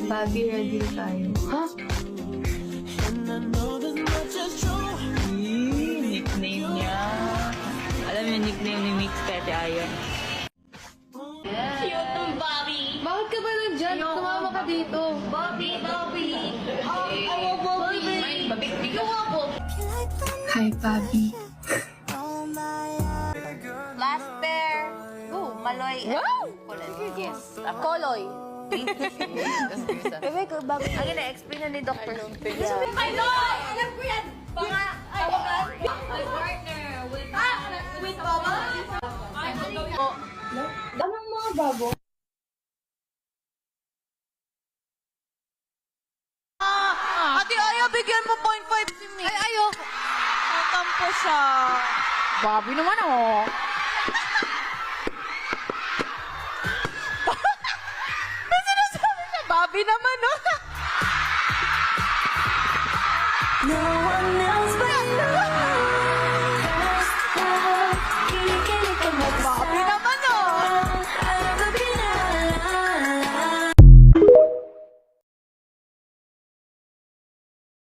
Bobby, ready na tayo. Ha? Nickname niya. Alam mo yung nickname ni Mix Pete Ayan. Cute ng Bobby. Bakit ka ba nandyan? Sumama ka dito. Bobby. Bobby. Ikaw nga po. Hi, Bobby. Last pair. Go, Maloy. Wow! Yes. Koloy. Bebe, bago. Ang ina-explain na ni Dr. Yeah. Maloy! Alam ko yan! Mga, my partner with Baba. Damang mga bago. Ate Aya, bigyan mo 0.5 si Mick. Ay, ayoko. Tampo siya. Bobby naman, oh. Sinasabi niya, Bobby naman, no? No one